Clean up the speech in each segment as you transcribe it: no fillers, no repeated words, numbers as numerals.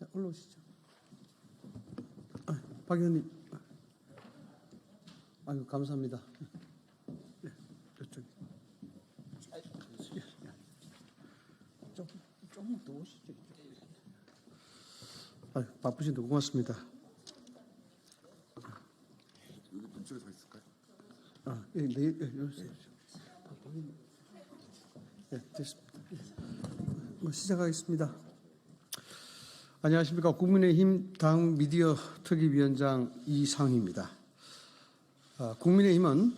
자, 올라오시죠. 박 의원님. 아유, 감사합니다. 네, 이쪽에. 조금 더 오시죠. 아유, 바쁘신데 고맙습니다. 여기 왼쪽에 서 있을까요? 네, 됐습니다. 시작하겠습니다. 안녕하십니까. 국민의힘 당 미디어 특위위원장 이상희입니다. 국민의힘은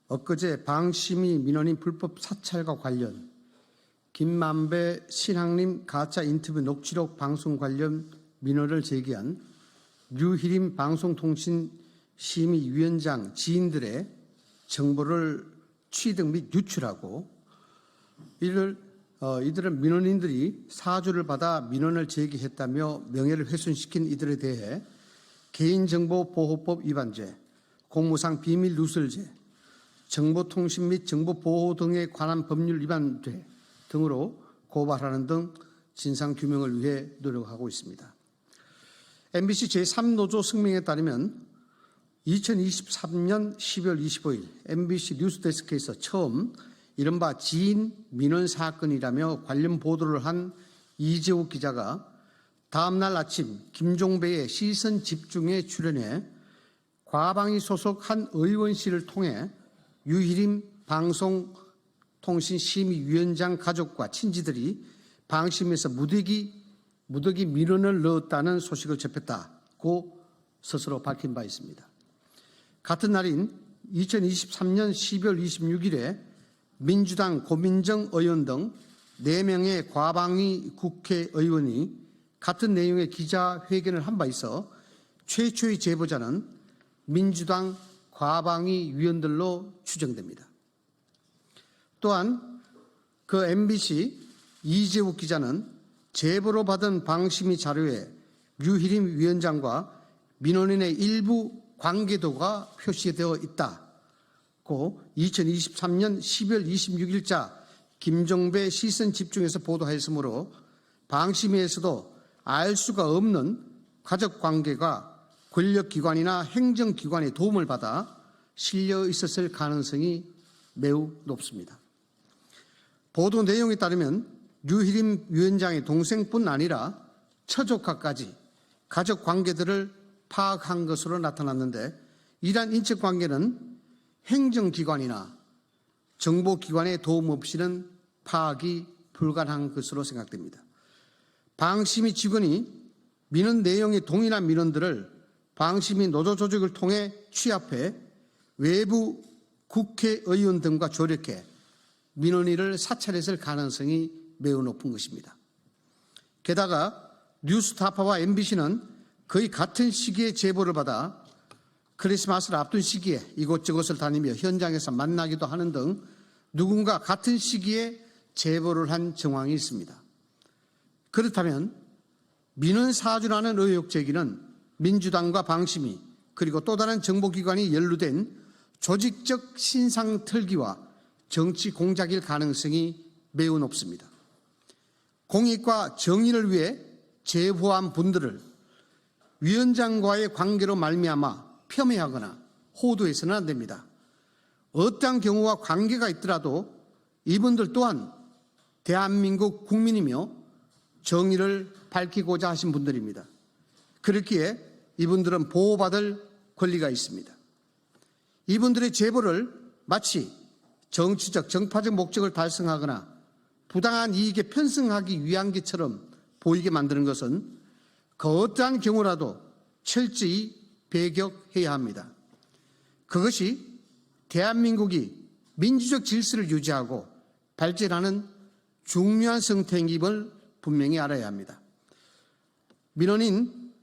엊그제 방심위 민원인 불법 사찰과 관련 김만배 신학님 가짜 인터뷰 녹취록 방송 관련 민원을 제기한 류희림 방송통신심의위원장 지인들의 정보를 취득 및 유출하고 이들은 민원인들이 사주를 받아 민원을 제기했다며 명예를 훼손시킨 이들에 대해 개인정보보호법 위반죄, 공무상 비밀 누설죄, 정보통신 및 정보보호 등에 관한 법률 위반죄 등으로 고발하는 등 진상규명을 위해 노력하고 있습니다. MBC 제3노조声明에 따르면 2023년 12월 25일 MBC 뉴스데스크에서 처음 이른바 지인 민원 사건이라며 관련 보도를 한 이재욱 기자가 다음 날 아침 김종배의 시선 집중에 출연해 과방위 소속 한 의원실을 통해 유희림 방송통신심의위원장 가족과 친지들이 방심에서 무더기 민원을 넣었다는 소식을 접했다고 스스로 밝힌 바 있습니다. 같은 날인 2023년 12월 26일에 민주당 고민정 의원 등 4명의 과방위 국회의원이 같은 내용의 기자회견을 한 바 있어 최초의 제보자는 민주당 과방위 위원들로 추정됩니다. 또한 그 MBC 이재욱 기자는 제보로 받은 방심위 자료에 류희림 위원장과 민원인의 일부 관계도가 표시되어 있다고 2023년 12월 26일자 김종배 시선 집중에서 보도하였으므로 방심위에서도 알 수가 없는 가족관계가 권력기관이나 행정기관의 도움을 받아 실려 있었을 가능성이 매우 높습니다. 보도 내용에 따르면 류희림 위원장의 동생뿐 아니라 처조카까지 가족관계들을 파악한 것으로 나타났는데 이러한 인척관계는 행정기관이나 정보기관의 도움 없이는 파악이 불가능한 것으로 생각됩니다. 방심위 직원이 민원 내용에 동일한 민원들을 방심위 노조조직을 통해 취합해 외부 국회의원 등과 조력해 민원인을 사찰했을 가능성이 매우 높은 것입니다. 게다가 뉴스타파와 MBC는 거의 같은 시기에 제보를 받아 크리스마스를 앞둔 시기에 이곳저곳을 다니며 현장에서 만나기도 하는 등 누군가 같은 시기에 제보를 한 정황이 있습니다. 그렇다면 민원 사주라는 의혹 제기는 민주당과 방심위 그리고 또 다른 정보기관이 연루된 조직적 신상 털기와 정치 공작일 가능성이 매우 높습니다. 공익과 정의를 위해 제보한 분들을 위원장과의 관계로 말미암아 폄훼하거나 호도해서는 안 됩니다. 어떠한 경우와 관계가 있더라도 이분들 또한 대한민국 국민이며 정의를 밝히고자 하신 분들입니다. 그렇기에 이분들은 보호받을 권리가 있습니다. 이분들의 제보를 마치 정치적, 정파적 목적을 달성하거나 부당한 이익에 편승하기 위한 것처럼 보이게 만드는 것은 그 어떠한 경우라도 철저히 배격해야 합니다. 그것이 대한민국이 민주적 질서를 유지하고 발전하는 중요한 성택임을 분명히 알아야 합니다. 민원인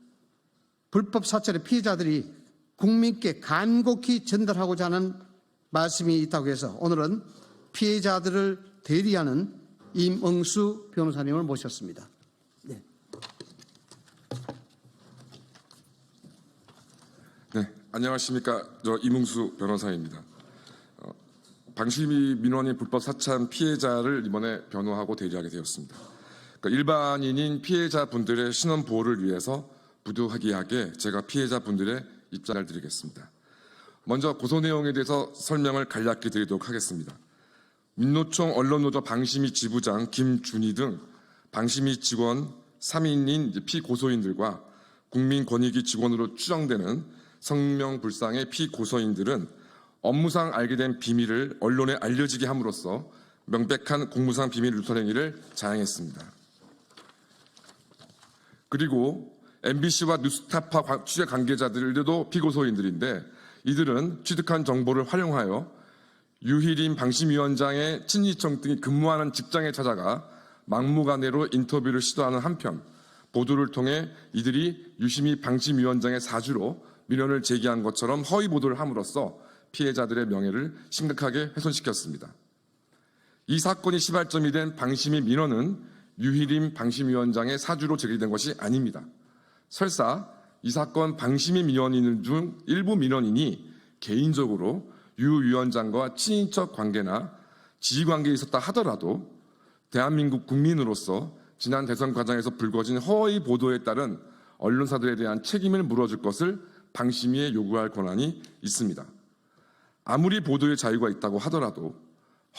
불법 사찰의 피해자들이 국민께 간곡히 전달하고자 하는 말씀이 있다고 해서 오늘은 피해자들을 대리하는 임응수 변호사님을 모셨습니다. 네. 네, 안녕하십니까. 저 임응수 변호사입니다. 방심위 민원인 불법 사찰 피해자를 이번에 변호하고 대리하게 되었습니다. 그러니까 일반인인 피해자분들의 신원 보호를 위해서 부득이하게 제가 피해자분들의 입장을 드리겠습니다. 먼저 고소 내용에 대해서 설명을 간략히 드리도록 하겠습니다. 민노총 언론노조 방심위 지부장 김준희 등 방심위 직원 3인인 피고소인들과 국민권익위 직원으로 추정되는 성명불상의 피고소인들은 업무상 알게 된 비밀을 언론에 알려지게 함으로써 명백한 공무상 비밀 누설 행위를 자행했습니다. 그리고 MBC와 뉴스타파 취재 관계자들도 피고소인들인데 이들은 취득한 정보를 활용하여 유희림 방심위원장의 친이청 등이 근무하는 직장에 찾아가 막무가내로 인터뷰를 시도하는 한편 보도를 통해 이들이 유시민 방심위원장의 사주로 민원을 제기한 것처럼 허위 보도를 함으로써 피해자들의 명예를 심각하게 훼손시켰습니다. 이 사건이 시발점이 된 방심위 민원은 유희림 방심위원장의 사주로 제기된 것이 아닙니다. 설사 이 사건 방심위 민원인 중 일부 민원인이 개인적으로 유 위원장과 친인척 관계나 지휘관계에 있었다 하더라도 대한민국 국민으로서 지난 대선 과정에서 불거진 허위 보도에 따른 언론사들에 대한 책임을 물어줄 것을 방심위에 요구할 권한이 있습니다. 아무리 보도의 자유가 있다고 하더라도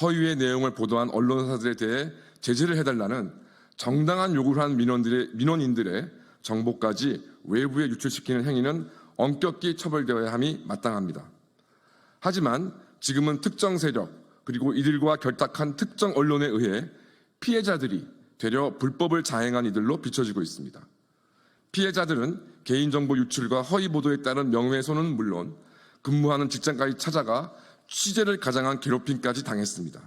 허위의 내용을 보도한 언론사들에 대해 제재를 해달라는 정당한 요구를 한 민원인들의 정보까지 외부에 유출시키는 행위는 엄격히 처벌되어야 함이 마땅합니다. 하지만 지금은 특정 세력 그리고 이들과 결탁한 특정 언론에 의해 피해자들이 되려 불법을 자행한 이들로 비춰지고 있습니다. 피해자들은 개인정보 유출과 허위 보도에 따른 명예훼손은 물론 근무하는 직장까지 찾아가 취재를 가장한 괴롭힘까지 당했습니다.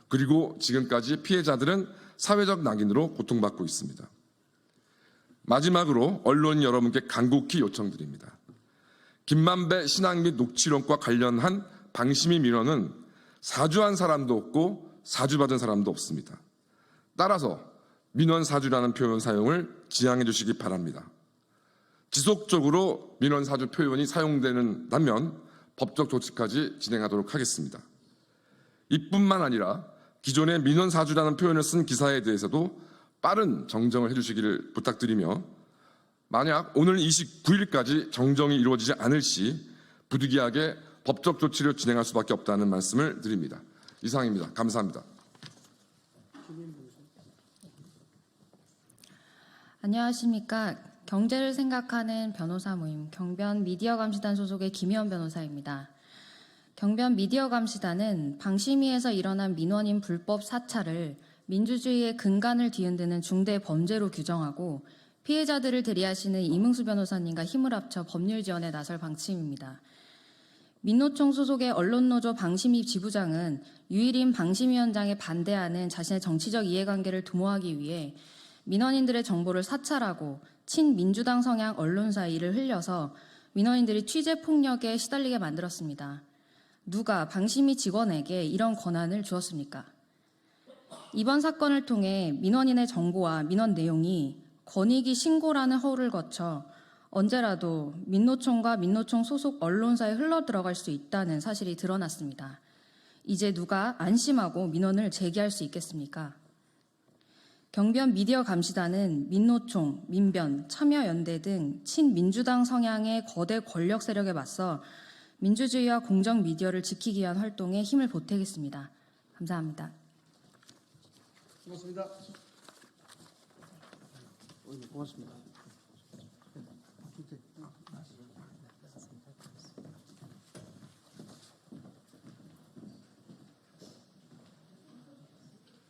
그리고 지금까지 피해자들은 사회적 낙인으로 고통받고 있습니다. 마지막으로 언론 여러분께 간곡히 요청드립니다. 김만배 신앙 및 녹취록과 관련한 방심위 민원은 사주한 사람도 없고 사주받은 사람도 없습니다. 따라서 민원 사주라는 표현 사용을 지양해 주시기 바랍니다. 지속적으로 민원 사주 표현이 사용되는다면 법적 조치까지 진행하도록 하겠습니다. 이뿐만 아니라 기존의 민원 사주라는 표현을 쓴 기사에 대해서도 빠른 정정을 해주시기를 부탁드리며 만약 오늘 29일까지 정정이 이루어지지 않을 시 부득이하게 법적 조치를 진행할 수밖에 없다는 말씀을 드립니다. 이상입니다. 감사합니다. 안녕하십니까. 경제를 생각하는 변호사 모임 경변 미디어감시단 소속의 김희원 변호사입니다. 경변 미디어감시단은 방심위에서 일어난 민원인 불법 사찰을 민주주의의 근간을 뒤흔드는 중대 범죄로 규정하고 피해자들을 대리하시는 이문수 변호사님과 힘을 합쳐 법률 지원에 나설 방침입니다. 민노총 소속의 언론노조 방심위 지부장은 유일인 방심위원장에 반대하는 자신의 정치적 이해관계를 도모하기 위해 민원인들의 정보를 사찰하고 친민주당 성향 언론사 일을 흘려서 민원인들이 취재 폭력에 시달리게 만들었습니다. 누가 방심위 직원에게 이런 권한을 주었습니까? 이번 사건을 통해 민원인의 정보와 민원 내용이 권익위 신고라는 허울을 거쳐 언제라도 민노총과 민노총 소속 언론사에 흘러들어갈 수 있다는 사실이 드러났습니다. 이제 누가 안심하고 민원을 제기할 수 있겠습니까? 경변 미디어 감시단은 민노총, 민변, 참여연대 등 친민주당 성향의 거대 권력 세력에 맞서 민주주의와 공정 미디어를 지키기 위한 활동에 힘을 보태겠습니다. 감사합니다. 고맙습니다. 고맙습니다.